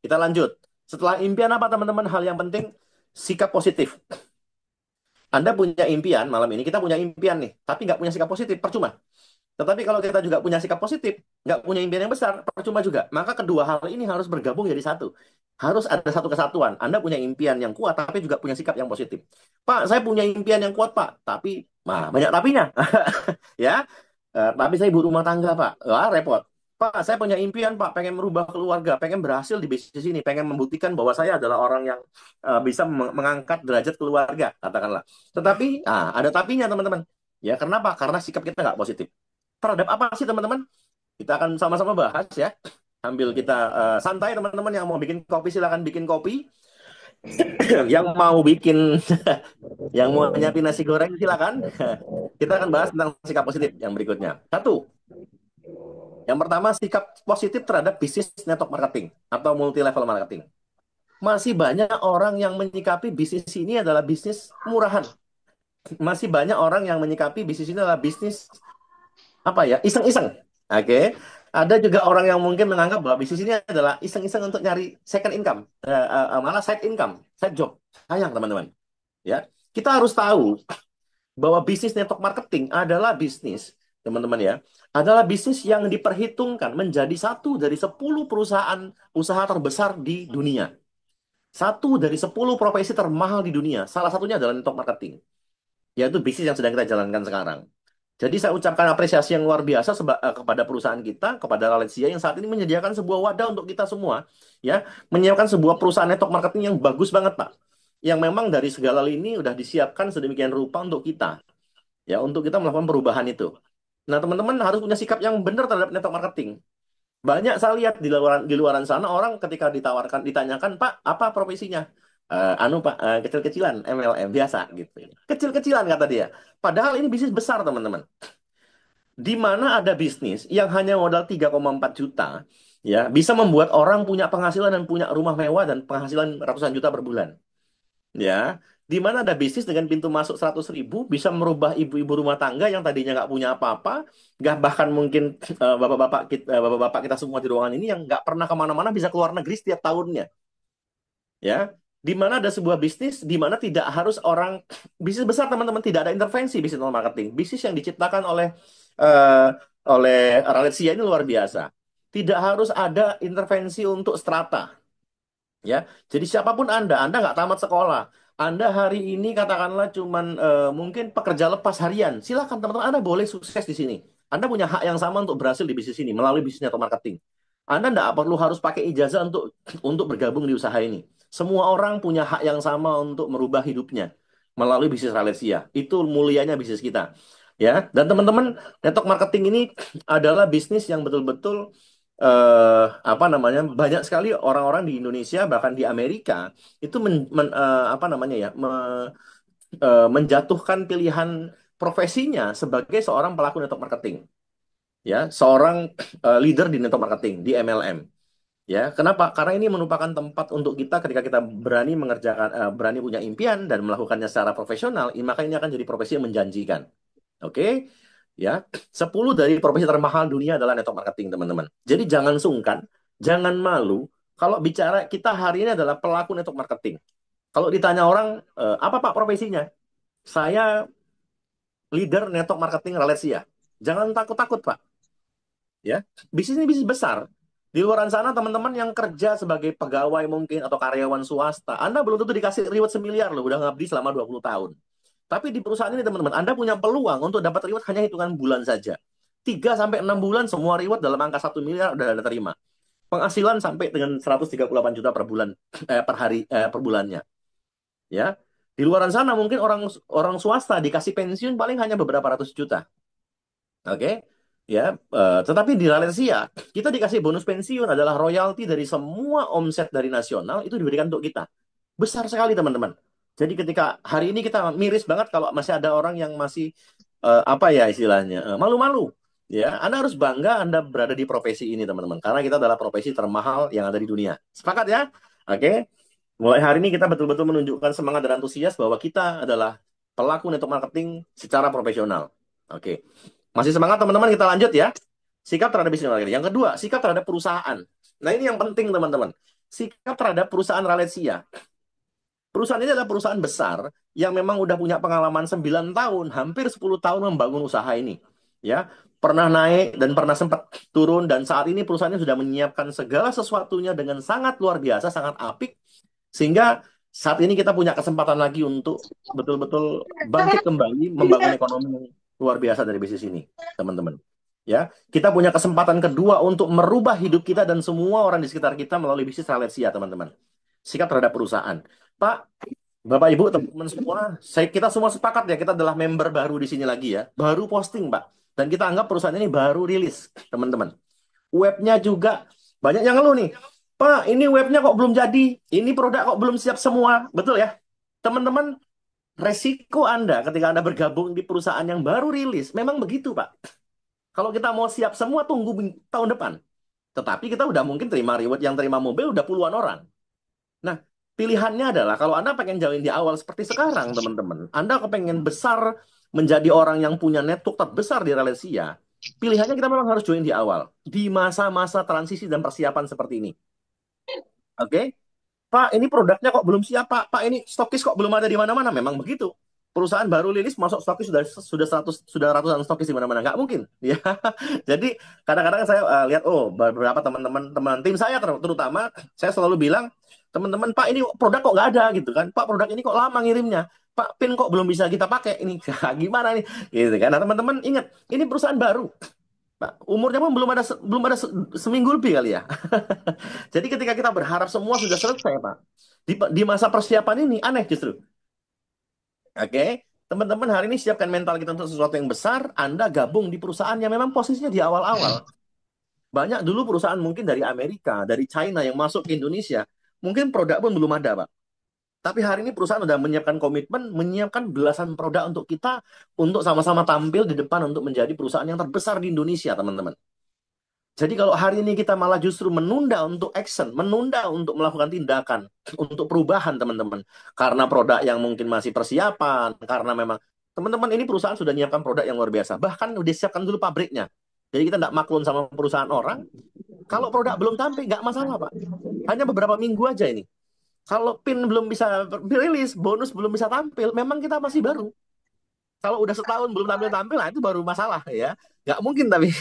Kita lanjut. Setelah impian apa teman-teman? Hal yang penting, sikap positif. Anda punya impian, malam ini kita punya impian nih, tapi nggak punya sikap positif, percuma. Tetapi kalau kita juga punya sikap positif, nggak punya impian yang besar, percuma juga. Maka kedua hal ini harus bergabung jadi satu. Harus ada satu kesatuan. Anda punya impian yang kuat, tapi juga punya sikap yang positif. Pak, saya punya impian yang kuat, Pak. Tapi, banyak tapinya. Ya, tapi saya ibu rumah tangga, Pak. Wah, repot. Pak, saya punya impian, Pak. Pengen merubah keluarga. Pengen berhasil di bisnis ini. Pengen membuktikan bahwa saya adalah orang yang bisa mengangkat derajat keluarga, katakanlah. Tetapi, ada tapinya, teman-teman. Ya, kenapa? Karena sikap kita nggak positif terhadap apa sih teman-teman? Kita akan sama-sama bahas ya. Sambil kita santai teman-teman yang mau bikin kopi silakan bikin kopi. Yang mau bikin yang mau nyiapin nasi goreng silakan. Kita akan bahas tentang sikap positif yang berikutnya. Satu, yang pertama sikap positif terhadap bisnis network marketing atau multi level marketing. Masih banyak orang yang menyikapi bisnis ini adalah bisnis murahan. Masih banyak orang yang menyikapi bisnis ini adalah bisnis apa ya, iseng-iseng. Oke. Ada juga orang yang mungkin menganggap bahwa bisnis ini adalah iseng-iseng untuk nyari second income, malah side income, side job. Sayang teman-teman. Ya, kita harus tahu bahwa bisnis network marketing adalah bisnis, teman-teman ya, adalah bisnis yang diperhitungkan menjadi satu dari 10 perusahaan usaha terbesar di dunia. Satu dari 10 profesi termahal di dunia. Salah satunya adalah network marketing, yaitu bisnis yang sedang kita jalankan sekarang. Jadi saya ucapkan apresiasi yang luar biasa kepada perusahaan kita, kepada Ralesia yang saat ini menyediakan sebuah wadah untuk kita semua, ya, menyiapkan sebuah perusahaan network marketing yang bagus banget, Pak. Yang memang dari segala lini udah disiapkan sedemikian rupa untuk kita, ya, untuk kita melakukan perubahan itu. Nah, teman-teman harus punya sikap yang benar terhadap network marketing. Banyak saya lihat di luaran sana orang ketika ditanyakan, Pak, apa profesinya? Anu Pak, kecil-kecilan MLM biasa gitu. Kecil-kecilan kata dia. Padahal ini bisnis besar, teman-teman. Di mana ada bisnis yang hanya modal 3,4 juta, ya, bisa membuat orang punya penghasilan dan punya rumah mewah dan penghasilan ratusan juta per bulan. Ya, di mana ada bisnis dengan pintu masuk 100.000 bisa merubah ibu-ibu rumah tangga yang tadinya nggak punya apa-apa, nggak bahkan mungkin bapak-bapak kita semua di ruangan ini yang nggak pernah kemana-mana bisa keluar negeri setiap tahunnya. Ya, di mana ada sebuah bisnis di mana tidak harus orang bisnis besar teman-teman tidak ada intervensi bisnis marketing. Bisnis yang diciptakan eh, oleh Ralesia ini luar biasa. Tidak harus ada intervensi untuk strata. Ya, jadi siapapun Anda nggak tamat sekolah. Anda hari ini katakanlah cuman mungkin pekerja lepas harian. Silakan teman-teman, Anda boleh sukses di sini. Anda punya hak yang sama untuk berhasil di bisnis ini melalui bisnis atau marketing. Anda nggak perlu harus pakai ijazah untuk bergabung di usaha ini. Semua orang punya hak yang sama untuk merubah hidupnya melalui bisnis Ralesia. Itu mulianya bisnis kita. Ya, dan teman-teman, network marketing ini adalah bisnis yang betul-betul apa namanya, banyak sekali orang-orang di Indonesia bahkan di Amerika itu apa namanya ya, menjatuhkan pilihan profesinya sebagai seorang pelaku network marketing, ya, seorang leader di network marketing di MLM. Ya, kenapa? Karena ini merupakan tempat untuk kita ketika kita berani mengerjakan, berani punya impian dan melakukannya secara profesional, maka ini akan jadi profesi yang menjanjikan. Oke, ya. 10 dari profesi termahal dunia adalah network marketing, teman-teman. Jadi jangan sungkan, jangan malu kalau bicara kita hari ini adalah pelaku network marketing. Kalau ditanya orang, apa Pak profesinya? Saya leader network marketing Ralesia. Jangan takut-takut, Pak. Ya, bisnis ini bisnis besar. Di luar sana teman-teman yang kerja sebagai pegawai mungkin atau karyawan swasta, Anda belum tentu dikasih reward semiliar loh, udah ngabdi selama 20 tahun. Tapi di perusahaan ini teman-teman, Anda punya peluang untuk dapat reward hanya hitungan bulan saja. 3 sampai 6 bulan semua reward dalam angka 1 miliar udah Anda terima. Penghasilan sampai dengan 138 juta per bulan, per hari, per bulannya. Ya, di luar sana mungkin orang orang swasta dikasih pensiun paling hanya beberapa ratus juta. Oke, ya. Tetapi di Valencia kita dikasih bonus pensiun adalah royalti dari semua omset dari nasional itu diberikan untuk kita. Besar sekali teman-teman. Jadi ketika hari ini kita miris banget kalau masih ada orang yang masih apa ya istilahnya, malu-malu. Ya, Anda harus bangga Anda berada di profesi ini teman-teman, karena kita adalah profesi termahal yang ada di dunia. Sepakat ya? Oke. Mulai hari ini kita betul-betul menunjukkan semangat dan antusias bahwa kita adalah pelaku network marketing secara profesional. Oke. Masih semangat teman-teman, kita lanjut ya. Sikap terhadap bisnis marketing. Yang kedua, sikap terhadap perusahaan. Nah, ini yang penting teman-teman. sikap terhadap perusahaan Ralesia. Perusahaan ini adalah perusahaan besar yang memang udah punya pengalaman 9 tahun, hampir 10 tahun membangun usaha ini. Ya, pernah naik dan pernah sempat turun dan saat ini perusahaannya sudah menyiapkan segala sesuatunya dengan sangat luar biasa, sangat apik sehingga saat ini kita punya kesempatan lagi untuk betul-betul bangkit kembali membangun ekonomi yang luar biasa dari bisnis ini, teman-teman. Ya, kita punya kesempatan kedua untuk merubah hidup kita dan semua orang di sekitar kita melalui bisnis Ralesia, teman-teman. Sikap terhadap perusahaan. Pak, Bapak Ibu, teman-teman semua, kita semua sepakat ya, kita adalah member baru di sini lagi ya. Baru posting, Pak. Dan kita anggap perusahaan ini baru rilis, teman-teman. Webnya juga banyak yang ngeluh nih. Pak, ini webnya kok belum jadi? Ini produk kok belum siap semua? Betul ya? Teman-teman, resiko Anda ketika Anda bergabung di perusahaan yang baru rilis, memang begitu, Pak. Kalau kita mau siap semua, tunggu tahun depan. Tetapi kita udah mungkin terima reward yang terima mobil udah puluhan orang. Nah, pilihannya adalah kalau Anda pengen join di awal seperti sekarang, teman-teman, Anda kepengen besar menjadi orang yang punya network terbesar di Malaysia, pilihannya kita memang harus join di awal, di masa-masa transisi dan persiapan seperti ini. Oke? Pak, ini produknya kok belum siap, Pak. Pak, ini stokis kok belum ada di mana-mana. Memang begitu. Perusahaan baru rilis masuk stokis sudah ratusan stokis di mana-mana. Nggak mungkin. Ya. Jadi kadang-kadang saya lihat beberapa teman-teman teman tim saya terutama saya selalu bilang, teman-teman, Pak, ini produk kok nggak ada gitu kan. Pak, produk ini kok lama ngirimnya. Pak, pin kok belum bisa kita pakai ini. Gimana nih? Gitu kan. Nah, teman-teman ingat, ini perusahaan baru. Pak, umurnya pun belum ada seminggu lebih kali ya. Jadi ketika kita berharap semua sudah selesai, Pak, di masa persiapan ini aneh justru. Oke, teman-teman hari ini siapkan mental kita untuk sesuatu yang besar. Anda gabung di perusahaan yang memang posisinya di awal-awal. Banyak dulu perusahaan mungkin dari Amerika, dari China yang masuk ke Indonesia. Mungkin produk pun belum ada, Pak. Tapi hari ini perusahaan sudah menyiapkan komitmen, menyiapkan belasan produk untuk kita, untuk sama-sama tampil di depan untuk menjadi perusahaan yang terbesar di Indonesia, teman-teman. Jadi kalau hari ini kita malah justru menunda untuk action, menunda untuk melakukan tindakan, untuk perubahan teman-teman. Karena produk yang mungkin masih persiapan, karena memang teman-teman ini perusahaan sudah menyiapkan produk yang luar biasa. Bahkan udah siapkan dulu pabriknya. Jadi kita tidak maklun sama perusahaan orang. Kalau produk belum tampil, nggak masalah, Pak. Hanya beberapa minggu aja ini. Kalau pin belum bisa rilis, bonus belum bisa tampil, memang kita masih baru. Kalau udah setahun belum tampil-tampil, nah itu baru masalah ya. Nggak mungkin tapi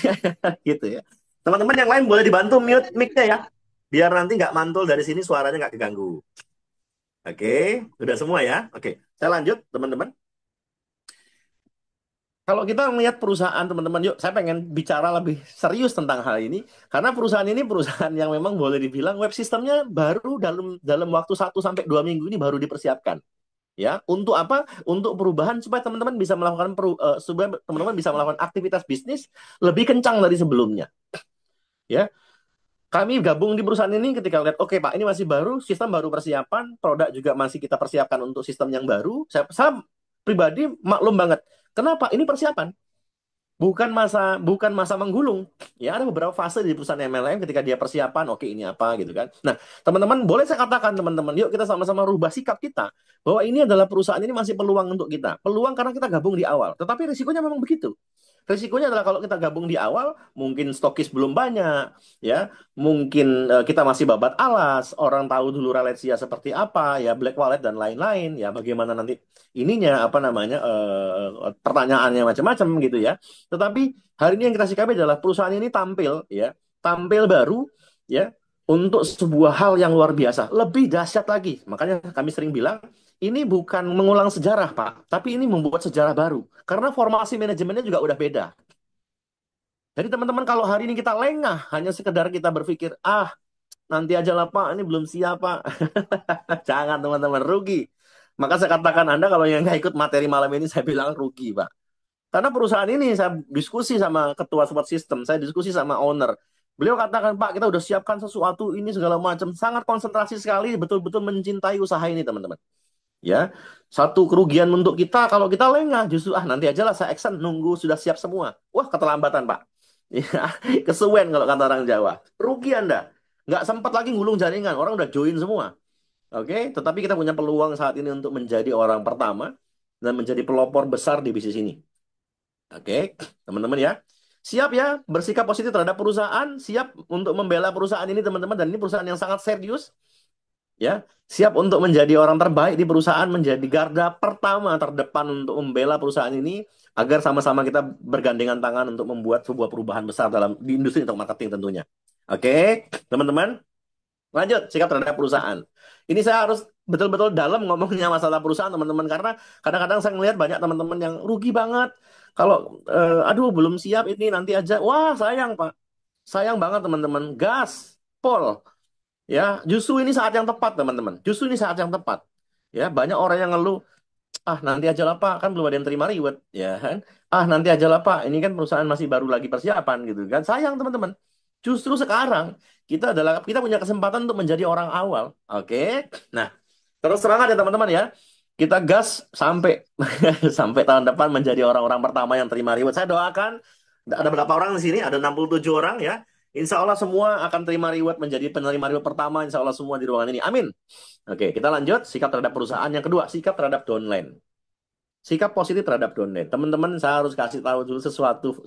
gitu ya. Teman-teman yang lain boleh dibantu mute mic-nya ya. Biar nanti nggak mantul dari sini suaranya nggak keganggu. Oke, udah semua ya. Oke, saya lanjut teman-teman. Kalau kita melihat perusahaan teman-teman, yuk saya pengen bicara lebih serius tentang hal ini. Karena perusahaan ini perusahaan yang memang boleh dibilang web sistemnya baru dalam waktu 1 sampai 2 minggu ini baru dipersiapkan. Ya, untuk apa? Untuk perubahan supaya teman-teman bisa melakukan supaya teman-teman bisa melakukan aktivitas bisnis lebih kencang dari sebelumnya. Ya, kami gabung di perusahaan ini ketika lihat, oke Pak, ini masih baru, sistem baru persiapan, produk juga masih kita persiapkan untuk sistem yang baru. Saya pribadi maklum banget. Kenapa? Ini persiapan. Bukan masa menggulung. Ya, ada beberapa fase di perusahaan MLM ketika dia persiapan, oke ini apa gitu kan. Nah, teman-teman, boleh saya katakan teman-teman, yuk kita sama-sama rubah sikap kita bahwa ini adalah perusahaan ini masih peluang untuk kita. Peluang karena kita gabung di awal. Tetapi risikonya memang begitu. Risikonya adalah kalau kita gabung di awal, mungkin stokis belum banyak, ya, mungkin kita masih babat alas, orang tahu dulu Ralesia seperti apa, ya, Black Wallet dan lain-lain, ya, bagaimana nanti ininya apa namanya pertanyaannya macam-macam gitu ya. Tetapi hari ini yang kita sikapi adalah perusahaan ini tampil ya, tampil baru ya untuk sebuah hal yang luar biasa, lebih dahsyat lagi. Makanya kami sering bilang ini bukan mengulang sejarah, Pak, tapi ini membuat sejarah baru. Karena formasi manajemennya juga udah beda. Jadi teman-teman kalau hari ini kita lengah, hanya sekedar kita berpikir, nanti aja lah Pak, ini belum siap Pak. Jangan teman-teman, rugi. Maka saya katakan Anda kalau yang nggak ikut materi malam ini, saya bilang rugi Pak. Karena perusahaan ini saya diskusi sama ketua support system, saya diskusi sama owner. Beliau katakan, Pak, kita udah siapkan sesuatu ini segala macam, sangat konsentrasi sekali, betul-betul mencintai usaha ini, teman-teman. Ya, satu kerugian untuk kita kalau kita lengah, justru nanti aja lah saya action, nunggu sudah siap semua. Wah, keterlambatan, Pak. Ya, kesuwen kalau kata orang Jawa. Rugi Anda. Nggak sempat lagi ngulung jaringan, orang udah join semua. Oke, tetapi kita punya peluang saat ini untuk menjadi orang pertama dan menjadi pelopor besar di bisnis ini. Oke, teman-teman ya. Siap ya bersikap positif terhadap perusahaan, siap untuk membela perusahaan ini teman-teman, dan ini perusahaan yang sangat serius ya. Siap untuk menjadi orang terbaik di perusahaan, menjadi garda pertama terdepan untuk membela perusahaan ini agar sama-sama kita bergandengan tangan untuk membuat sebuah perubahan besar dalam di industri untuk marketing tentunya. Oke, teman-teman, lanjut sikap terhadap perusahaan. Ini saya harus betul-betul dalam ngomongnya masalah perusahaan teman-teman, karena kadang-kadang saya melihat banyak teman-teman yang rugi banget kalau aduh belum siap ini nanti aja. Wah, sayang Pak. Sayang banget teman-teman. Gas, Pol. Ya, justru ini saat yang tepat, teman-teman. Justru ini saat yang tepat. Ya, banyak orang yang ngeluh, ah nanti aja lah Pak, kan belum ada yang terima reward, ya kan? Ah nanti aja lah Pak, ini kan perusahaan masih baru lagi persiapan gitu kan. Sayang teman-teman. Justru sekarang kita punya kesempatan untuk menjadi orang awal. Oke. Nah, terus terang aja teman-teman ya. Kita gas sampai sampai tahun depan menjadi orang-orang pertama yang terima reward. Saya doakan ada berapa orang di sini? Ada 67 orang ya. Insya Allah semua akan terima reward, menjadi penerima reward pertama. Insya Allah semua di ruangan ini. Amin. Oke, kita lanjut. Sikap terhadap perusahaan. Yang kedua, sikap terhadap downline. Sikap positif terhadap downline. Teman-teman, saya harus kasih tahu dulu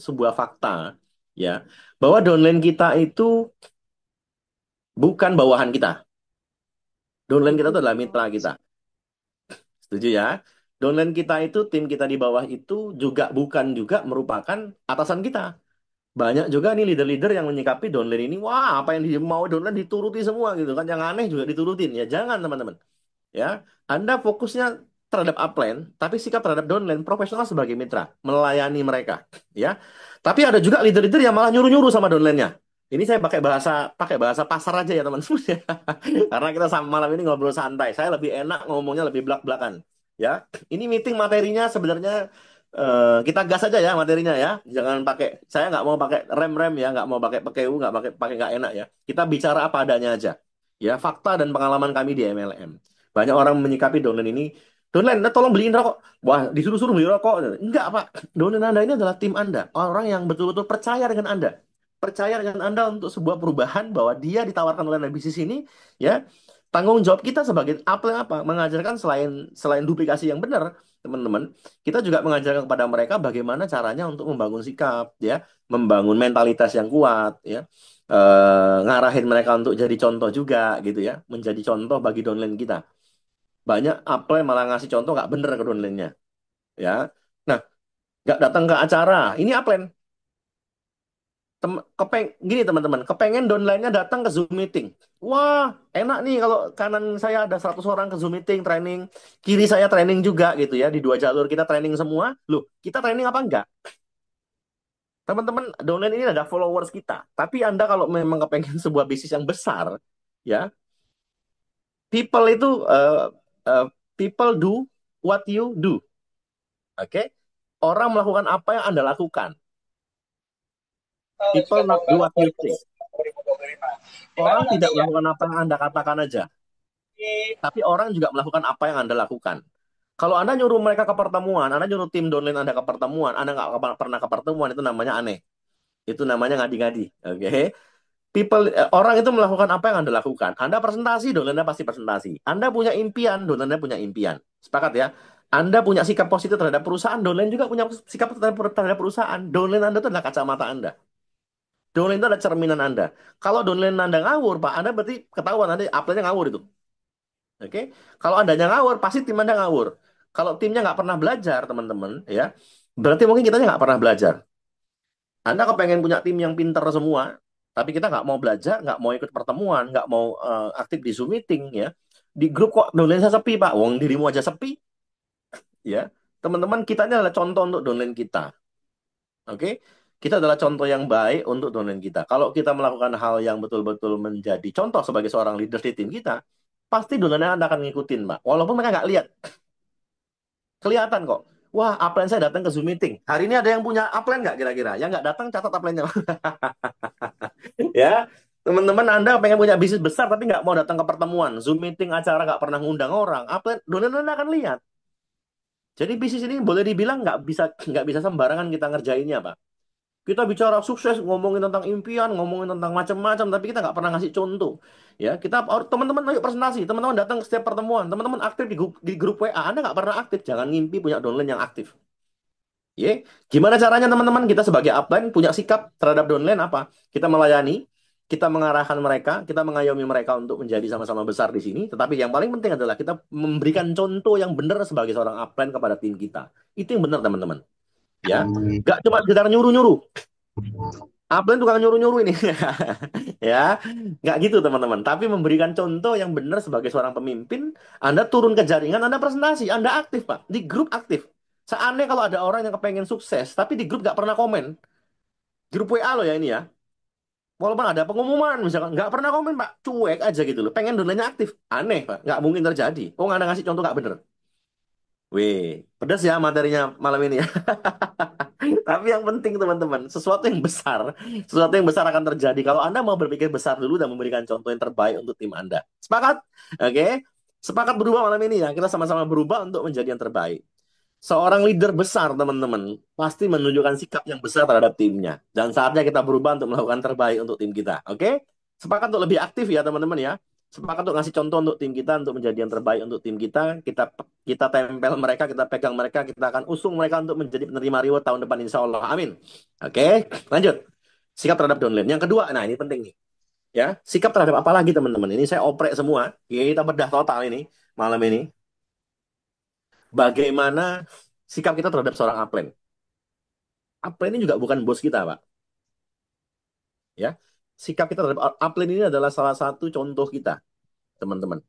sebuah fakta ya, bahwa downline kita itu bukan bawahan kita. Downline kita itu adalah mitra kita. Setuju ya? Downline kita itu, tim kita di bawah itu bukan juga merupakan atasan kita. Banyak juga nih leader-leader yang menyikapi downline ini, wah apa yang mau downline dituruti semua gitu kan, yang aneh juga diturutin. Ya jangan teman-teman. Ya, Anda fokusnya terhadap upline, tapi sikap terhadap downline profesional sebagai mitra, melayani mereka, ya. Tapi ada juga leader-leader yang malah nyuruh-nyuruh sama downline-nya. Ini saya pakai bahasa pasar aja ya teman-teman. Karena kita sama malam ini ngobrol santai. Saya lebih enak ngomongnya lebih belak-belakan. Ya, ini meeting materinya sebenarnya kita gas aja ya materinya ya. Jangan pakai, saya nggak mau pakai rem-rem ya, nggak mau pakai PKU, nggak pakai pakai nggak enak ya. Kita bicara apa adanya aja. Ya, fakta dan pengalaman kami di MLM. Banyak orang menyikapi downline ini, downline, nah, tolong beliin rokok. Wah, disuruh-suruh beli rokok. Enggak, Pak. Downline Anda ini adalah tim Anda. Orang yang betul-betul percaya dengan Anda. Percaya dengan Anda untuk sebuah perubahan bahwa dia ditawarkan oleh bisnis ini, ya. Tanggung jawab kita sebagai apa? Mengajarkan selain selain duplikasi yang benar, teman-teman, kita juga mengajarkan kepada mereka bagaimana caranya untuk membangun sikap, ya, membangun mentalitas yang kuat, ya, ngarahin mereka untuk jadi contoh juga, gitu ya, menjadi contoh bagi downline kita. Banyak upline malah ngasih contoh nggak bener ke downline-nya, ya. Nah, nggak datang ke acara. Ini upline. Gini teman-teman, kepengen downline-nya datang ke Zoom meeting. Wah, enak nih kalau kanan saya ada 100 orang ke Zoom meeting training, kiri saya training juga gitu ya, di dua jalur kita training semua. Loh, kita training apa enggak? Teman-teman, downline ini ada followers kita. Tapi Anda kalau memang kepengen sebuah bisnis yang besar, ya, people itu uh, people do what you do. Oke? Orang melakukan apa yang Anda lakukan. People not do what you say. Orang tidak melakukan apa yang Anda katakan aja. Tapi orang juga melakukan apa yang Anda lakukan. Kalau Anda nyuruh mereka ke pertemuan, Anda nyuruh tim downline Anda ke pertemuan, Anda nggak pernah ke pertemuan, itu namanya aneh. Itu namanya ngadi-ngadi. Oke? Orang itu melakukan apa yang Anda lakukan. Anda presentasi, downline Anda pasti presentasi. Anda punya impian, downline Anda punya impian. Sepakat ya? Anda punya sikap positif terhadap perusahaan, downline juga punya sikap terhadap perusahaan. Downline Anda itu adalah kacamata Anda. Downline itu adalah cerminan Anda. Kalau downline Anda ngawur, Pak, Anda berarti ketahuan nanti upline-nya ngawur itu. Oke, kalau Andanya ngawur, pasti tim Anda ngawur. Kalau timnya nggak pernah belajar, teman-teman, ya, berarti mungkin kitanya nggak pernah belajar. Anda kepengen punya tim yang pinter semua, tapi kita nggak mau belajar, nggak mau ikut pertemuan, nggak mau aktif di Zoom meeting, ya. Di grup kok downline saya sepi, Pak. Wong dirimu aja sepi, ya. Teman-teman, kita ini adalah contoh untuk downline kita. Oke, kita adalah contoh yang baik untuk downline kita. Kalau kita melakukan hal yang betul-betul menjadi contoh sebagai seorang leader di tim kita, pasti downline Anda akan ngikutin, Pak. Walaupun mereka nggak lihat. Kelihatan kok. Wah, upline saya datang ke Zoom meeting. Hari ini ada yang punya upline nggak kira-kira? Yang nggak datang catat upline-nya. Ya, teman-teman Anda pengen punya bisnis besar tapi nggak mau datang ke pertemuan, Zoom meeting, acara nggak pernah ngundang orang. Upline, donen Anda akan lihat. Jadi bisnis ini boleh dibilang nggak bisa sembarangan kita ngerjainnya, Pak. Kita bicara sukses, ngomongin tentang impian, ngomongin tentang macam-macam, tapi kita nggak pernah ngasih contoh. Ya, teman-teman ayo presentasi, teman-teman datang ke setiap pertemuan, teman-teman aktif di grup WA, Anda nggak pernah aktif, jangan ngimpi punya downline yang aktif. Ya, gimana caranya teman-teman? Kita sebagai upline punya sikap terhadap downline apa? Kita melayani, kita mengarahkan mereka, kita mengayomi mereka untuk menjadi sama-sama besar di sini. Tetapi yang paling penting adalah kita memberikan contoh yang benar sebagai seorang upline kepada tim kita. Itu yang benar teman-teman. Ya, Hmm. nggak cuma sekedar nyuruh-nyuruh. Upline tukang nyuruh-nyuruh ini. Ya, nggak gitu teman-teman. Tapi memberikan contoh yang benar sebagai seorang pemimpin. Anda turun ke jaringan, Anda presentasi, Anda aktif Pak, di grup aktif. Seaneh kalau ada orang yang kepengen sukses, tapi di grup nggak pernah komen. Grup WA loh ya ini ya. Walaupun ada pengumuman, misalkan nggak pernah komen Pak, cuek aja gitu loh. Pengen downline-nya aktif, aneh Pak, nggak mungkin terjadi. Oh nggak ada ngasih contoh nggak bener. Weh, pedas ya materinya malam ini ya. Tapi yang penting teman-teman, sesuatu yang besar akan terjadi kalau Anda mau berpikir besar dulu dan memberikan contoh yang terbaik untuk tim Anda. Sepakat? Oke? Sepakat berubah malam ini ya. Kita sama-sama berubah untuk menjadi yang terbaik. Seorang leader besar, teman-teman, pasti menunjukkan sikap yang besar terhadap timnya. Dan saatnya kita berubah untuk melakukan terbaik untuk tim kita. Oke? Sepakat untuk lebih aktif ya, teman-teman ya. Sepakat untuk ngasih contoh untuk tim kita, untuk menjadi yang terbaik untuk tim kita. Kita tempel mereka, kita pegang mereka, kita akan usung mereka untuk menjadi penerima reward tahun depan, insya Allah. Amin. Oke, lanjut. Sikap terhadap downline. Yang kedua, nah ini penting nih. Ya, sikap terhadap apa lagi, teman-teman? Ini saya oprek semua. Kita bedah total ini, malam ini. Bagaimana sikap kita terhadap seorang upline? Upline ini juga bukan bos kita, Pak. Ya, sikap kita terhadap upline ini adalah salah satu contoh kita, teman-teman.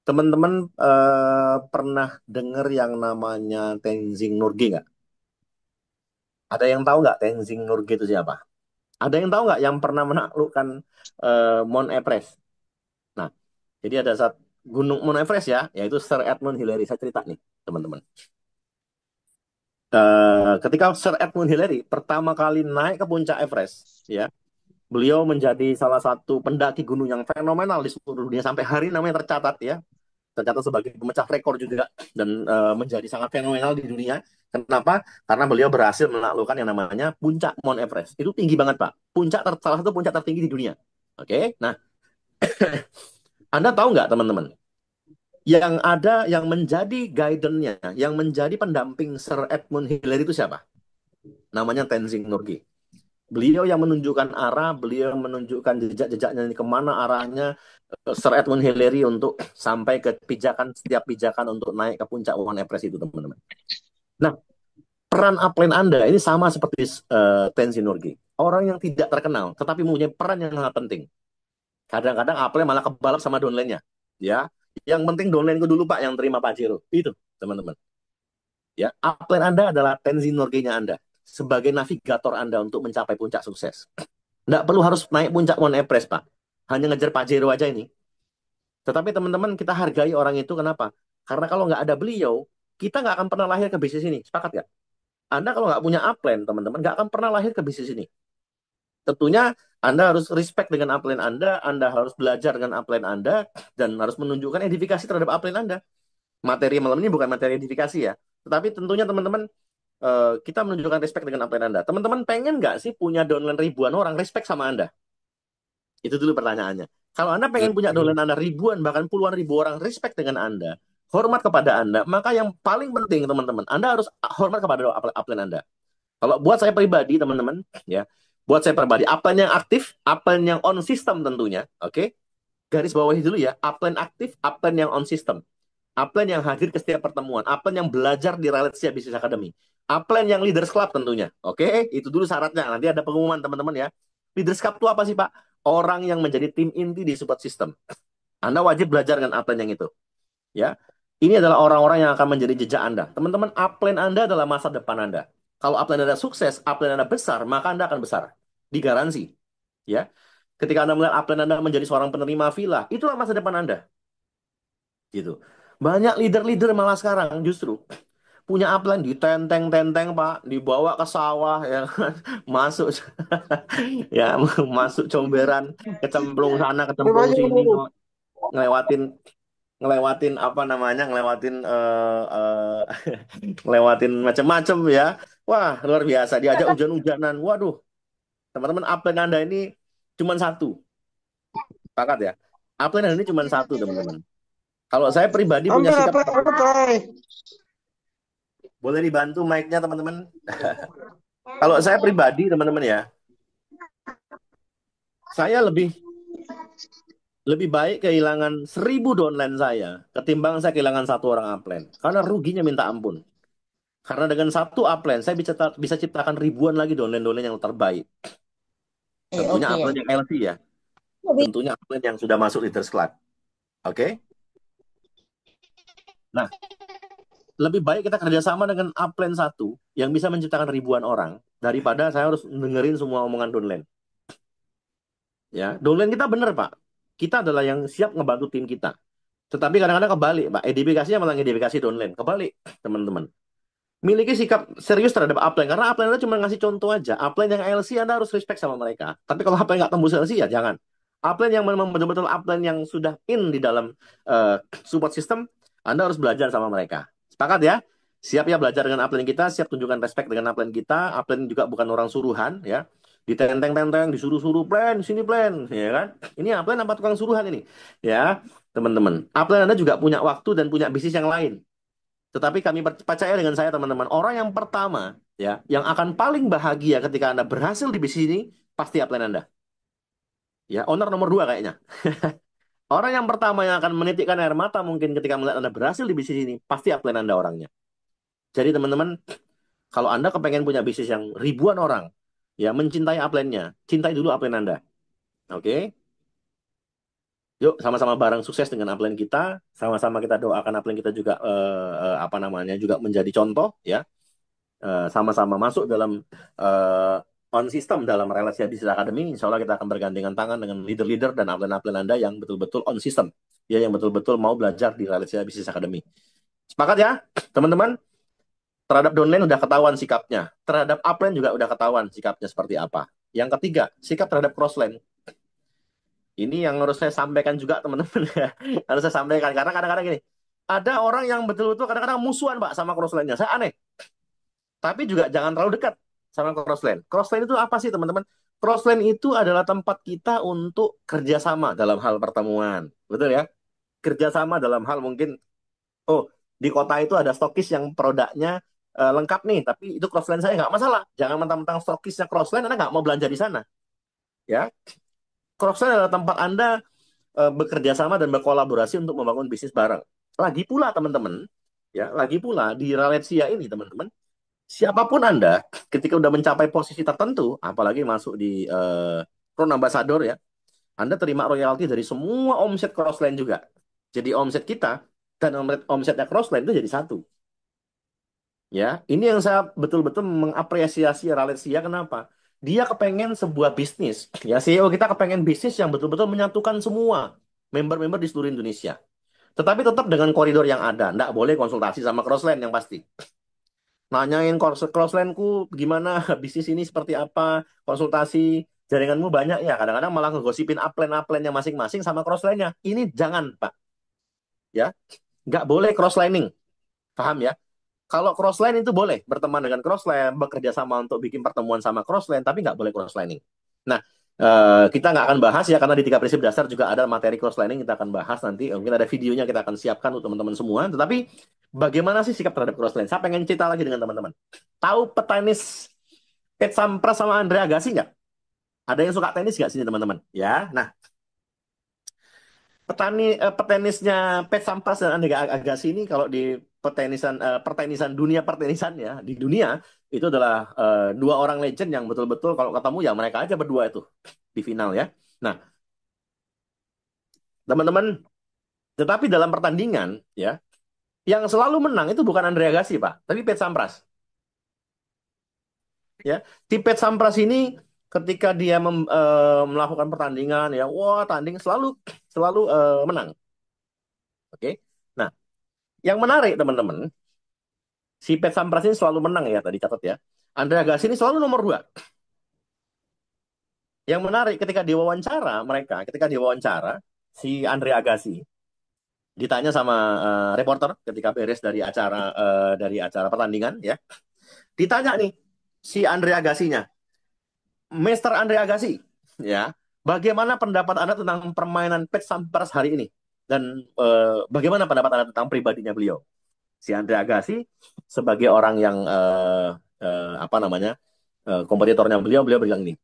Teman-teman pernah dengar yang namanya Tenzing Norgay nggak? Ada yang tahu nggak Tenzing Norgay itu siapa? Ada yang tahu nggak yang pernah menaklukkan Mount Everest? Nah, jadi ada saat Gunung Mount Everest ya, yaitu Sir Edmund Hillary. Saya cerita nih, teman-teman. Ketika Sir Edmund Hillary pertama kali naik ke puncak Everest, ya, beliau menjadi salah satu pendaki gunung yang fenomenal di seluruh dunia sampai hari ini namanya tercatat ya, tercatat sebagai pemecah rekor juga dan menjadi sangat fenomenal di dunia. Kenapa? Karena beliau berhasil menaklukkan yang namanya puncak Mount Everest. Itu tinggi banget Pak. Salah satu puncak tertinggi di dunia. Oke, nah Anda tahu nggak teman-teman? Yang ada yang menjadi guidance-nya, yang menjadi pendamping Sir Edmund Hillary itu siapa? Namanya Tenzing Norgay. Beliau yang menunjukkan arah, beliau yang menunjukkan jejak-jejaknya ini kemana arahnya Sir Edmund Hillary untuk sampai ke setiap pijakan untuk naik ke puncak Mount Everest itu teman-teman. Nah, peran upline Anda ini sama seperti Tenzin Norgay. Orang yang tidak terkenal, tetapi mempunyai peran yang sangat penting. Kadang-kadang upline malah kebalap sama downline-nya. Ya, yang penting downline itu dulu Pak yang terima Pajero. Itu teman-teman. Ya, upline Anda adalah Tenzin Norgay-nya Anda sebagai navigator Anda untuk mencapai puncak sukses. Nggak perlu harus naik puncak Mount Everest, Pak. Hanya ngejar Pajero aja ini. Tetapi teman-teman kita hargai orang itu kenapa? Karena kalau nggak ada beliau, kita nggak akan pernah lahir ke bisnis ini. Sepakat nggak? Anda kalau nggak punya upline, teman-teman, nggak akan pernah lahir ke bisnis ini. Tentunya Anda harus respect dengan upline Anda harus belajar dengan upline Anda, dan harus menunjukkan edifikasi terhadap upline Anda. Materi malam ini bukan materi edifikasi ya. Tetapi tentunya teman-teman, kita menunjukkan respect dengan upline Anda. Teman-teman pengen nggak sih punya downline ribuan orang respect sama Anda? Itu dulu pertanyaannya. Kalau Anda pengen punya Hmm. downline Anda ribuan, bahkan puluhan ribu orang respect dengan Anda, hormat kepada Anda, maka yang paling penting teman-teman, Anda harus hormat kepada upline Anda. Kalau buat saya pribadi, teman-teman, ya, buat saya pribadi, upline yang aktif, upline yang on system tentunya, oke? Okay? Garis bawahi dulu ya, upline aktif, upline yang on system. Upline yang hadir ke setiap pertemuan, upline yang belajar di Raleigh Business Academy, upline yang leaders club tentunya. Oke, itu dulu syaratnya. Nanti ada pengumuman teman-teman ya. Leaders club itu apa sih Pak? Orang yang menjadi tim inti di support system. Anda wajib belajar dengan upline yang itu. Ya, ini adalah orang-orang yang akan menjadi jejak Anda. Teman-teman, upline Anda adalah masa depan Anda. Kalau upline Anda sukses, upline Anda besar, maka Anda akan besar. Digaransi. Ya, ketika Anda melihat upline Anda menjadi seorang penerima villa, itulah masa depan Anda. Gitu. Banyak leader-leader malah sekarang justru punya upline ditenteng-tenteng Pak, dibawa ke sawah ya kan, masuk ya masuk comberan, kecemplung sana, kecemplung Maju sini, dulu. ngelewatin ngelewatin apa namanya, ngelewatin ngelewatin macam-macam ya. Wah, luar biasa. Diajak hujan-hujanan. Waduh, teman-teman upline Anda ini cuma satu. Sepakat ya? Upline Anda ini cuma satu, teman-teman. Kalau saya pribadi punya Hampir sikap apa seperti apa. Boleh dibantu mic-nya teman-teman? Kalau saya pribadi teman-teman ya, saya lebih lebih baik kehilangan 1.000 downline saya ketimbang saya kehilangan satu orang upline. Karena ruginya minta ampun. Karena dengan satu upline saya bisa ciptakan ribuan lagi downline-downline yang terbaik. Tentunya Oke. upline yang LC ya. Tentunya upline yang sudah masuk Leaders Club. Oke? Nah, lebih baik kita kerjasama dengan upline satu yang bisa menciptakan ribuan orang daripada saya harus dengerin semua omongan downline. Ya, downline kita bener Pak. Kita adalah yang siap ngebantu tim kita. Tetapi kadang-kadang kebalik, Pak. Edifikasinya malah edifikasi downline. Kebalik, teman-teman. Miliki sikap serius terhadap upline. Karena upline Anda cuma ngasih contoh aja. Upline yang LC Anda harus respect sama mereka. Tapi kalau upline nggak tembus LC ya jangan. Upline yang memang betul-betul upline yang sudah in di dalam support system, Anda harus belajar sama mereka. Sepakat ya? Siap ya belajar dengan upline kita, siap tunjukkan respect dengan upline kita. Upline juga bukan orang suruhan ya. Ditenteng-tenteng, disuruh-suruh plan, sini plan, ya kan? Ini upline apa tukang suruhan ini? Ya, teman-teman. Upline Anda juga punya waktu dan punya bisnis yang lain. Tetapi kami percaya dengan saya teman-teman, orang yang pertama ya, yang akan paling bahagia ketika Anda berhasil di bisnis ini pasti upline Anda. Ya, owner nomor dua kayaknya. Orang yang pertama yang akan menitikkan air mata mungkin ketika melihat Anda berhasil di bisnis ini pasti upline Anda orangnya. Jadi teman-teman, kalau Anda kepengen punya bisnis yang ribuan orang, ya mencintai upline-nya, cintai dulu upline Anda. Oke? Yuk sama-sama bareng sukses dengan upline kita, sama-sama kita doakan upline kita juga apa namanya juga menjadi contoh ya. Sama-sama masuk dalam uh, on system dalam relasi bisnis academy, insya Allah kita akan bergandengan tangan dengan leader-leader dan upline-upline Anda yang betul-betul on system, ya yang betul-betul mau belajar di relasi bisnis academy. Sepakat ya, teman-teman? Terhadap downline udah ketahuan sikapnya, terhadap upline juga udah ketahuan sikapnya seperti apa. Yang ketiga, sikap terhadap crossline. Ini yang harus saya sampaikan juga teman-teman ya. Harus saya sampaikan karena kadang-kadang gini, ada orang yang betul-betul kadang-kadang musuhan Pak sama crossline-nya. Saya aneh. Tapi juga jangan terlalu dekat sama crossline. Crossline itu apa sih teman-teman? Crossline itu adalah tempat kita untuk kerjasama dalam hal pertemuan. Betul ya? Kerjasama dalam hal mungkin, oh di kota itu ada stokis yang produknya lengkap nih, tapi itu crossline saya nggak masalah. Jangan mentang-mentang stokisnya crossline, Anda nggak mau belanja di sana. Ya, crossline adalah tempat Anda bekerja sama dan berkolaborasi untuk membangun bisnis bareng. Lagi pula teman-teman, ya lagi pula di Ralesia ini teman-teman, siapapun Anda, ketika udah mencapai posisi tertentu, apalagi masuk di Crown Ambassador ya, Anda terima royalti dari semua omset Crossline juga. Jadi omset kita dan omsetnya Crossline itu jadi satu. Ya, ini yang saya betul-betul mengapresiasi Ralesia. Kenapa? Dia kepengen sebuah bisnis. Ya, CEO kita kepengen bisnis yang betul-betul menyatukan semua member-member di seluruh Indonesia. Tetapi tetap dengan koridor yang ada. Nggak boleh konsultasi sama Crossline yang pasti. Nanyain crossline-ku gimana, bisnis ini seperti apa, konsultasi, jaringanmu banyak ya. Kadang-kadang malah ngegosipin upline-upline-nya masing-masing sama crossline-nya. Ini jangan, Pak. Ya, nggak boleh crosslining. Paham ya? Kalau crossline itu boleh berteman dengan crossline, bekerja sama untuk bikin pertemuan sama crossline, tapi nggak boleh crosslining. Nah, kita nggak akan bahas ya karena di tiga prinsip dasar juga ada materi crosslining kita akan bahas nanti. Mungkin ada videonya kita akan siapkan untuk teman-teman semua. Tetapi bagaimana sih sikap terhadap crossline? Saya pengen cerita lagi dengan teman-teman. Tahu petenis Pete Sampras sama Andre Agassi nggak? Ada yang suka tenis nggak sini teman-teman? Ya, nah petenisnya Pete Sampras dan Andre Agassi ini kalau di pertenisan dunia pertenisan ya di dunia itu adalah dua orang legend yang betul-betul kalau ketemu ya mereka aja berdua itu di final ya. Nah, teman-teman, tetapi dalam pertandingan ya yang selalu menang itu bukan Andre Agassi, Pak, tapi Pete Sampras. Ya, di Pete Sampras ini ketika dia melakukan pertandingan ya, wah tanding selalu selalu menang. Oke. Nah, yang menarik teman-teman, si Pet Sampras ini selalu menang ya tadi catat ya. Andre Agassi ini selalu nomor dua. Yang menarik ketika diwawancara mereka, ketika diwawancara si Andre Agassi ditanya sama reporter ketika beres dari acara pertandingan ya. Ditanya nih si Andre Agassi-nya, Mister Andre Agassi, ya, bagaimana pendapat Anda tentang permainan Pet Sampras hari ini? Dan bagaimana pendapat Anda tentang pribadinya beliau? Si Andre Agassi sebagai orang yang apa namanya kompetitornya beliau, beliau bilang ini,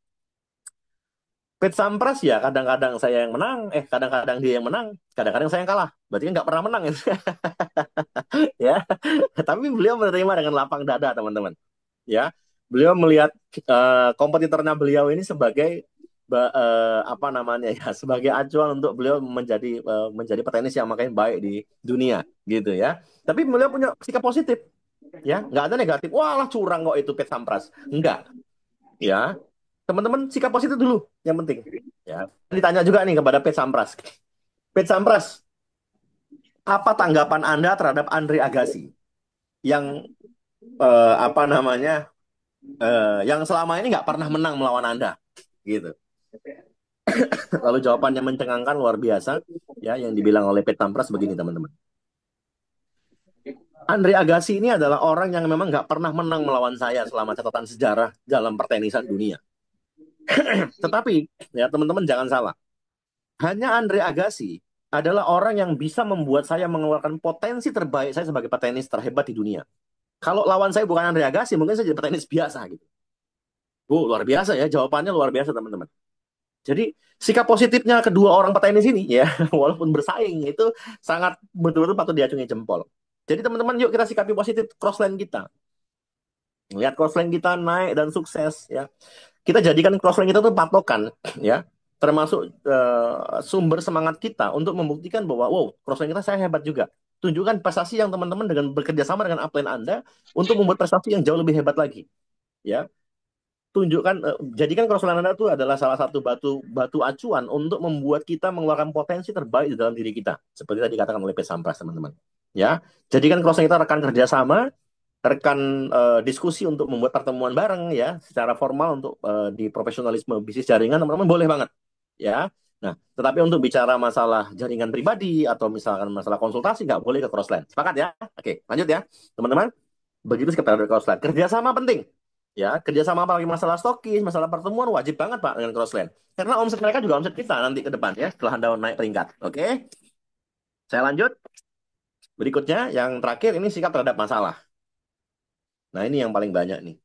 Pete Sampras ya kadang-kadang saya yang menang, kadang-kadang dia yang menang, kadang-kadang saya yang kalah. Berarti kan nggak pernah menang ya. Ya. Tapi beliau menerima dengan lapang dada, teman-teman. Ya, beliau melihat kompetitornya beliau ini sebagai apa namanya ya, sebagai acuan untuk beliau menjadi petenis yang makin baik di dunia, gitu ya. Tapi beliau punya sikap positif, ya, nggak ada negatif. Wah lah curang kok itu Pete Sampras, enggak, ya. Teman-teman sikap positif dulu, yang penting. Ya, ditanya juga nih kepada Pete Sampras. Pete Sampras, apa tanggapan Anda terhadap Andre Agassi yang apa namanya yang selama ini nggak pernah menang melawan Anda, gitu. Lalu jawabannya mencengangkan luar biasa, ya, yang dibilang oleh Pete Sampras begini, teman-teman. Andre Agassi ini adalah orang yang memang nggak pernah menang melawan saya selama catatan sejarah dalam pertenisan dunia. Tetapi, ya teman-teman jangan salah, hanya Andre Agassi adalah orang yang bisa membuat saya mengeluarkan potensi terbaik saya sebagai petenis terhebat di dunia. Kalau lawan saya bukan Andre Agassi, mungkin saya jadi petenis biasa gitu. Luar biasa ya, jawabannya luar biasa, teman-teman. Jadi sikap positifnya kedua orang petenis ini ya, walaupun bersaing itu sangat betul-betul patut diacungi jempol. Jadi teman-teman yuk kita sikapi positif crossline kita. Lihat crossline kita naik dan sukses ya. Kita jadikan crossline kita tuh patokan ya. Termasuk sumber semangat kita untuk membuktikan bahwa wow, crossline kita saya hebat juga. Tunjukkan prestasi yang teman-teman dengan bekerja sama dengan upline Anda untuk membuat prestasi yang jauh lebih hebat lagi ya. Tunjukkan jadikan kerosalan Anda itu adalah salah satu batu batu acuan untuk membuat kita mengeluarkan potensi terbaik di dalam diri kita. Seperti tadi dikatakan oleh P. Sampras, teman-teman. Ya, jadikan kerosalan kita rekan kerjasama, rekan diskusi untuk membuat pertemuan bareng ya, secara formal untuk di profesionalisme bisnis jaringan, teman-teman boleh banget. Ya. Nah, tetapi untuk bicara masalah jaringan pribadi atau misalkan masalah konsultasi nggak boleh ke crossline. Sepakat ya? Oke, lanjut ya, teman-teman. Begitu sekitar dari crossline. Kerjasama penting. Ya, kerjasama apalagi masalah stokis, masalah pertemuan wajib banget Pak dengan crossline. Karena omset mereka juga omset kita nanti ke depan ya setelah Anda naik peringkat. Oke, saya lanjut. Berikutnya yang terakhir ini sikap terhadap masalah. Nah ini yang paling banyak nih.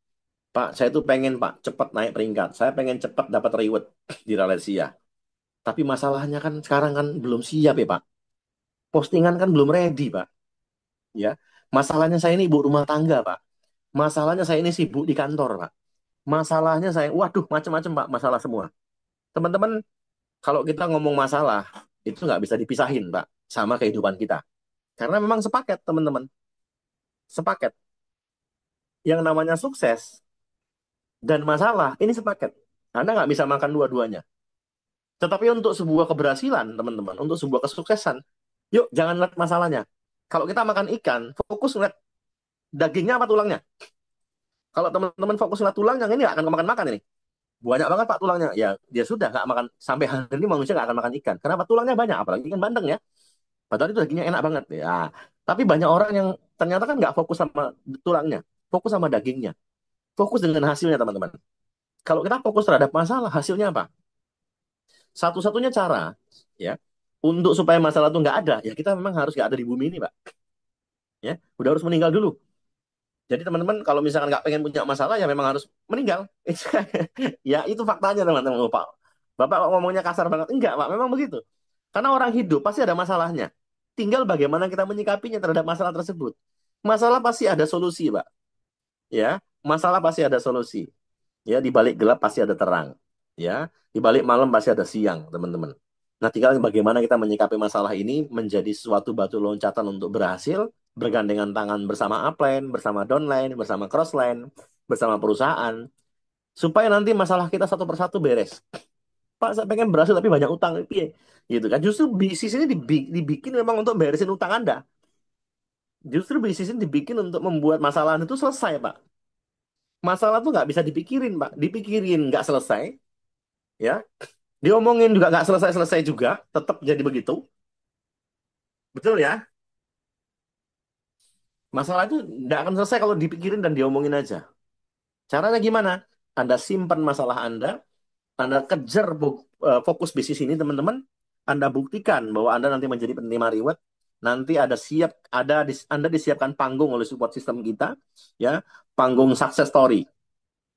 Pak, saya tuh pengen Pak cepat naik peringkat. Saya pengen cepat dapat reward di Malaysia. Tapi masalahnya kan sekarang kan belum siap ya Pak. Postingan kan belum ready Pak. Ya, masalahnya saya ini ibu rumah tangga Pak. Masalahnya saya ini sibuk di kantor Pak. Masalahnya saya, waduh macam-macam Pak, masalah semua. Teman-teman, kalau kita ngomong masalah, itu nggak bisa dipisahin, Pak, sama kehidupan kita. Karena memang sepaket, teman-teman. Sepaket. Yang namanya sukses dan masalah, ini sepaket. Anda nggak bisa makan dua-duanya. Tetapi untuk sebuah keberhasilan, teman-teman, untuk sebuah kesuksesan, yuk jangan lihat masalahnya. Kalau kita makan ikan, fokus ngeliat dagingnya apa tulangnya. Kalau teman-teman fokus ngeliat tulangnya, ini nggak akan makan-makan ini. Banyak banget Pak tulangnya. Ya, dia sudah nggak makan. Sampai hari ini manusia nggak akan makan ikan. Kenapa tulangnya banyak? Apalagi ikan bandeng ya. Padahal itu dagingnya enak banget ya. Tapi banyak orang yang ternyata kan nggak fokus sama tulangnya, fokus sama dagingnya, fokus dengan hasilnya teman-teman. Kalau kita fokus terhadap masalah, hasilnya apa? Satu-satunya cara ya untuk supaya masalah itu nggak ada, ya kita memang harus nggak ada di bumi ini, Pak. Ya, udah harus meninggal dulu. Jadi teman-teman kalau misalkan nggak pengen punya masalah, ya memang harus meninggal. Ya itu faktanya teman-teman. Oh, Pak, Bapak kok ngomongnya kasar banget. Enggak, Pak, memang begitu. Karena orang hidup pasti ada masalahnya. Tinggal bagaimana kita menyikapinya terhadap masalah tersebut. Masalah pasti ada solusi, Pak. Ya, masalah pasti ada solusi. Ya, di balik gelap pasti ada terang. Ya, di balik malam pasti ada siang, teman-teman. Nah, tinggal bagaimana kita menyikapi masalah ini menjadi suatu batu loncatan untuk berhasil, bergandengan tangan bersama upline, bersama downline, bersama crossline, bersama perusahaan, supaya nanti masalah kita satu persatu beres. Pak, saya pengen berhasil tapi banyak utang. Piye? Gitu kan. Justru bisnis ini dibikin memang untuk beresin utang Anda. Justru bisnis ini dibikin untuk membuat masalah itu selesai, Pak. Masalah tuh nggak bisa dipikirin, Pak. Dipikirin nggak selesai, ya. Diomongin juga nggak selesai-selesai juga. Tetap jadi begitu. Betul ya? Masalah itu nggak akan selesai kalau dipikirin dan diomongin aja. Caranya gimana? Anda simpan masalah Anda kejar fokus bisnis ini, teman-teman. Anda buktikan bahwa Anda nanti menjadi penerima reward. Nanti Anda disiapkan panggung oleh support system kita, ya, panggung success story,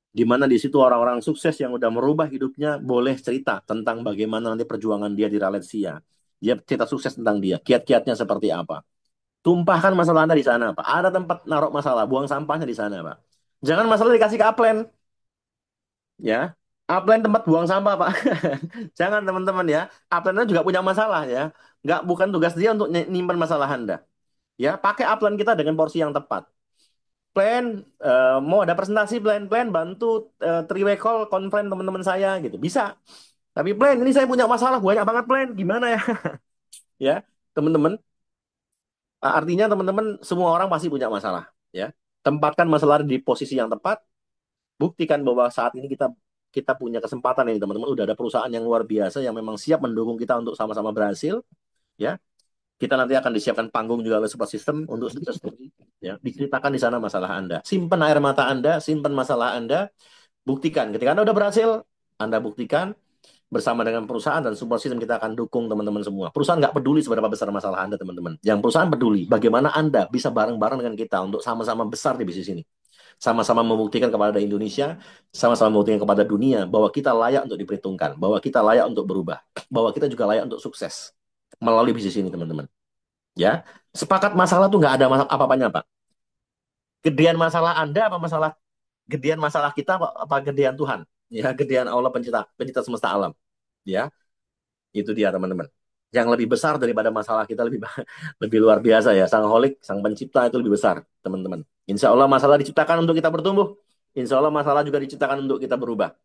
di mana di situ orang-orang sukses yang udah merubah hidupnya boleh cerita tentang bagaimana nanti perjuangan dia di Valencia. Dia cerita sukses tentang dia, kiat-kiatnya seperti apa. Tumpahkan masalah Anda di sana, Pak. Ada tempat naruh masalah, buang sampahnya di sana, Pak. Jangan masalah dikasih ke upline, ya. Upline tempat buang sampah, Pak. Jangan, teman-teman, ya. Upline juga punya masalah, ya. Bukan tugas dia untuk nyimpan masalah Anda. Ya, pakai upline kita dengan porsi yang tepat. Plan, mau ada presentasi, plan bantu three-way call conference teman-teman saya gitu. Bisa. Tapi plan, ini saya punya masalah banyak banget, plan. Gimana ya? Ya, teman-teman. Artinya teman-teman semua orang pasti punya masalah, ya. Tempatkan masalah di posisi yang tepat, buktikan bahwa saat ini kita kita punya kesempatan ini, teman-teman. Udah ada perusahaan yang luar biasa yang memang siap mendukung kita untuk sama-sama berhasil, ya. Kita nanti akan disiapkan panggung juga oleh support system untuk sukses story, ya. Diceritakan di sana masalah Anda. Simpan air mata Anda, simpan masalah Anda, buktikan. Ketika Anda udah berhasil, Anda buktikan bersama dengan perusahaan dan support system kita akan dukung teman-teman semua. Perusahaan nggak peduli seberapa besar masalah Anda, teman-teman. Yang perusahaan peduli bagaimana Anda bisa bareng-bareng dengan kita untuk sama-sama besar di bisnis ini. Sama-sama membuktikan kepada Indonesia, sama-sama membuktikan kepada dunia bahwa kita layak untuk diperhitungkan, bahwa kita layak untuk berubah, bahwa kita juga layak untuk sukses melalui bisnis ini, teman-teman. Ya, sepakat masalah tuh nggak ada masalah apa-apanya, Pak. Gedean masalah Anda apa masalah gedean masalah kita apa gedean Tuhan? Ya, gedean Allah pencipta pencipta semesta alam. Ya, itu dia, teman-teman. Yang lebih besar daripada masalah kita lebih lebih luar biasa, ya. Sang Holik, Sang Pencipta itu lebih besar, teman-teman. Insya Allah masalah diciptakan untuk kita bertumbuh. Insya Allah masalah juga diciptakan untuk kita berubah.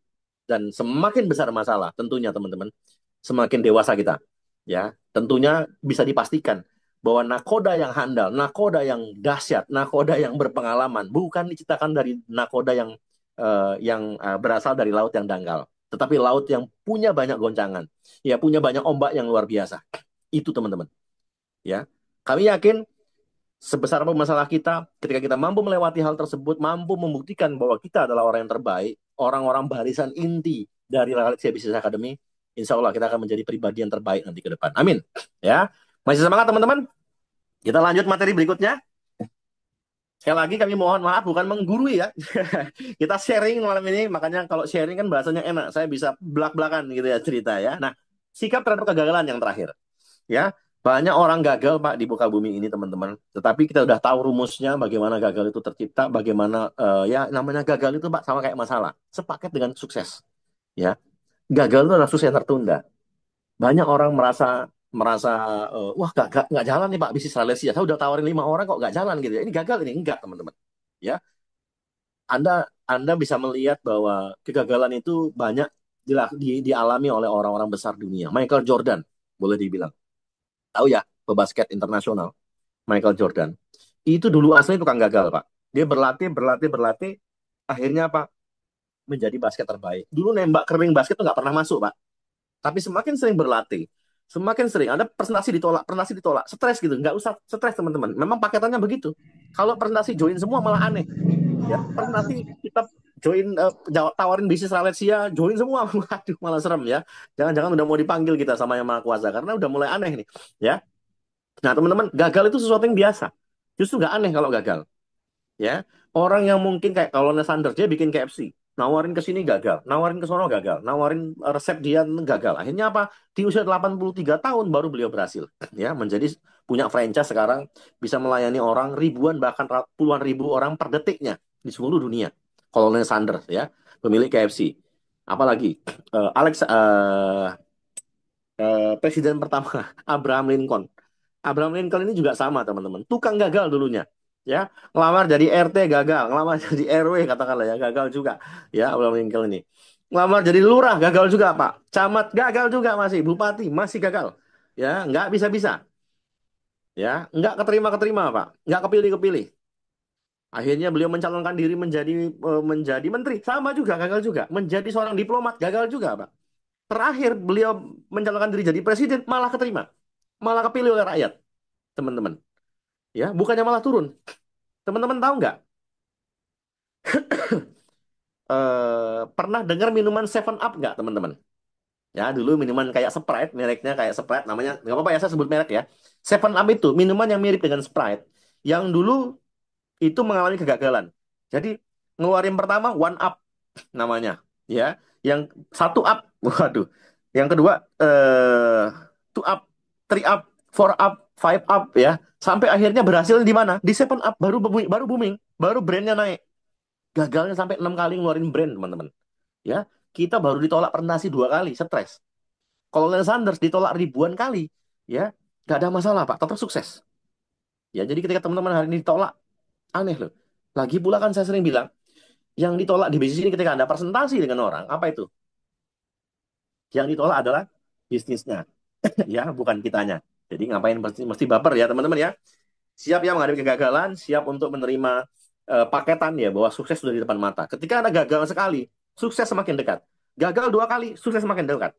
Dan semakin besar masalah, tentunya, teman-teman, semakin dewasa kita. Ya, tentunya bisa dipastikan bahwa nakoda yang handal, nakoda yang dahsyat, nakoda yang berpengalaman bukan diciptakan dari nakoda yang berasal dari laut yang dangkal, tetapi laut yang punya banyak goncangan, ya, punya banyak ombak yang luar biasa. Itu, teman-teman, ya. Kami yakin sebesar apa masalah kita, ketika kita mampu melewati hal tersebut, mampu membuktikan bahwa kita adalah orang yang terbaik, orang-orang barisan inti dari Galaxy Business Academy, insya Allah kita akan menjadi pribadi yang terbaik nanti ke depan. Amin. Ya, masih semangat, teman-teman? Kita lanjut materi berikutnya. Sekali lagi kami mohon maaf bukan menggurui, ya. Kita sharing malam ini, makanya kalau sharing kan bahasanya enak. Saya bisa belak-belakan gitu ya cerita, ya. Nah, sikap terhadap kegagalan yang terakhir. Ya, banyak orang gagal, Pak, di muka bumi ini, teman-teman. Tetapi kita udah tahu rumusnya, bagaimana gagal itu tercipta, bagaimana ya, namanya gagal itu, Pak, sama kayak masalah, sepaket dengan sukses. Ya, gagal itu adalah sukses yang tertunda. Banyak orang merasa merasa wah, nggak jalan nih, Pak, bisnis Malaysia. Saya udah tawarin 5 orang kok nggak jalan gitu ya. Ini gagal, ini enggak, teman-teman. Ya, Anda Anda bisa melihat bahwa kegagalan itu banyak dialami oleh orang-orang besar dunia. Michael Jordan, boleh dibilang. Tahu ya, pebasket internasional. Michael Jordan. Itu dulu aslinya tukang gagal, Pak. Dia berlatih, berlatih, berlatih. Akhirnya, Pak, menjadi basket terbaik. Dulu nembak kering basket tuh nggak pernah masuk, Pak. Tapi semakin sering berlatih, semakin sering. Ada presentasi ditolak. Stres gitu. Nggak usah stres, teman-teman. Memang paketannya begitu. Kalau presentasi join semua malah aneh. Ya, presentasi kita join, tawarin bisnis Malaysia, join semua. Waduh, malah serem, ya. Jangan-jangan udah mau dipanggil kita sama Yang Maha Kuasa. Karena udah mulai aneh nih. Ya. Nah, teman-teman, gagal itu sesuatu yang biasa. Justru nggak aneh kalau gagal, ya. Orang yang mungkin kayak kalau Sanders, dia bikin KFC, nawarin ke sini gagal, nawarin ke sono gagal, nawarin resep dia gagal. Akhirnya apa? Di usia 83 tahun baru beliau berhasil, ya, menjadi punya franchise sekarang, bisa melayani orang ribuan bahkan puluhan ribu orang per detiknya di seluruh dunia. Kolonel Sanders, ya, pemilik KFC. Apalagi Alex, presiden pertama Abraham Lincoln. Abraham Lincoln ini juga sama, teman-teman. Tukang gagal dulunya. Ya, ngelamar jadi RT gagal, ngelamar jadi RW katakanlah, ya, gagal juga. Ya, Abraham Lincoln ini. Ngelamar jadi lurah gagal juga, Pak. Camat gagal juga, masih bupati masih gagal. Ya, nggak bisa-bisa. Ya, nggak keterima-keterima, Pak. Nggak kepilih-kepilih. Akhirnya beliau mencalonkan diri menjadi menteri, sama juga gagal juga. Menjadi seorang diplomat gagal juga, Pak. Terakhir beliau mencalonkan diri jadi presiden, malah keterima. Malah kepilih oleh rakyat, teman-teman. Ya, bukannya malah turun. Teman-teman tahu nggak? Pernah dengar minuman Seven Up nggak, teman-teman? Ya, dulu minuman kayak Sprite, mereknya kayak Sprite, namanya nggak apa-apa ya saya sebut merek ya. Seven Up itu minuman yang mirip dengan Sprite, yang dulu itu mengalami kegagalan. Jadi ngeluarin pertama One Up namanya, ya. Yang satu up, waduh. Yang kedua two up, three up, four up, five up ya. Sampai akhirnya berhasil di mana? Di Seven Up baru booming, baru brandnya naik. Gagalnya sampai 6 kali ngeluarin brand, teman-teman. Ya, kita baru ditolak presentasi 2 kali, stres. Colonel Sanders ditolak ribuan kali, ya, nggak ada masalah Pak, tetap sukses. Ya, jadi ketika teman-teman hari ini ditolak, aneh loh. Lagi pula kan saya sering bilang, yang ditolak di bisnis ini ketika Anda presentasi dengan orang, apa itu? Yang ditolak adalah bisnisnya, ya, bukan kitanya. Jadi ngapain mesti baper ya teman-teman ya. Siap ya menghadapi kegagalan, siap untuk menerima paketan ya bahwa sukses sudah di depan mata. Ketika Anda gagal sekali, sukses semakin dekat. Gagal 2 kali, sukses semakin dekat,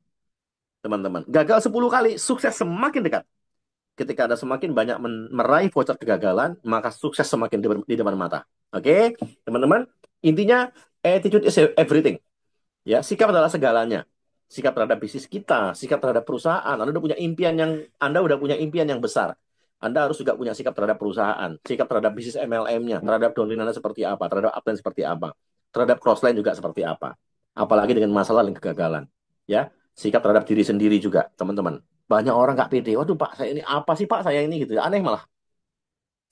teman-teman. Gagal 10 kali, sukses semakin dekat. Ketika Anda semakin banyak meraih voucher kegagalan, maka sukses semakin di depan mata. Oke, teman-teman. Intinya, attitude is everything. Ya, sikap adalah segalanya. Sikap terhadap bisnis kita, sikap terhadap perusahaan. Anda udah punya impian yang besar. Anda harus juga punya sikap terhadap perusahaan, sikap terhadap bisnis MLM-nya, terhadap downline Anda seperti apa, terhadap upline seperti apa, terhadap crossline juga seperti apa. Apalagi dengan masalah dan kegagalan. Ya, sikap terhadap diri sendiri juga, teman-teman. Banyak orang nggak pede. Waduh, Pak, saya ini apa sih, Pak? Saya ini gitu. Aneh malah,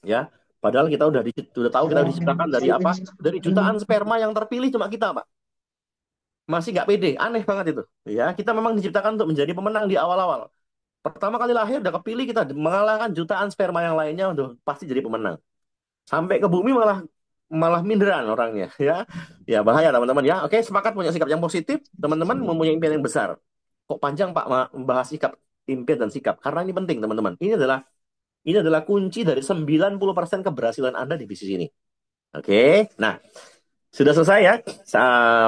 ya. Padahal kita udah tahu kita diciptakan dari apa? Dari jutaan sperma yang terpilih cuma kita, Pak. Masih nggak pede, aneh banget itu. Ya, kita memang diciptakan untuk menjadi pemenang di awal-awal. Pertama kali lahir udah kepilih kita mengalahkan jutaan sperma yang lainnya udah pasti jadi pemenang. Sampai ke bumi malah malah minderan orangnya, ya. Ya bahaya teman-teman ya. Oke, sepakat punya sikap yang positif, teman-teman mempunyai impian yang besar. Kok panjang Pak membahas sikap, impian dan sikap? Karena ini penting, teman-teman. Ini adalah kunci dari 90% keberhasilan Anda di bisnis ini. Oke. Nah, sudah selesai ya.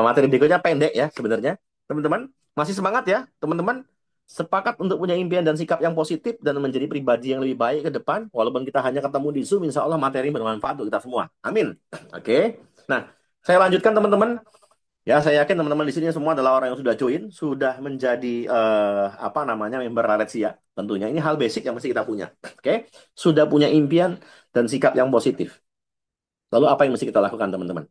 Materi berikutnya pendek ya sebenarnya. Teman-teman, masih semangat ya, teman-teman. Sepakat untuk punya impian dan sikap yang positif dan menjadi pribadi yang lebih baik ke depan. Walaupun kita hanya ketemu di Zoom, insya Allah materi bermanfaat untuk kita semua. Amin. Oke. Nah, saya lanjutkan teman-teman. Ya, saya yakin teman-teman di sini semua adalah orang yang sudah join, sudah menjadi apa namanya member Raletsia. Tentunya ini hal basic yang mesti kita punya. Oke. Sudah punya impian dan sikap yang positif. Lalu apa yang mesti kita lakukan, teman-teman?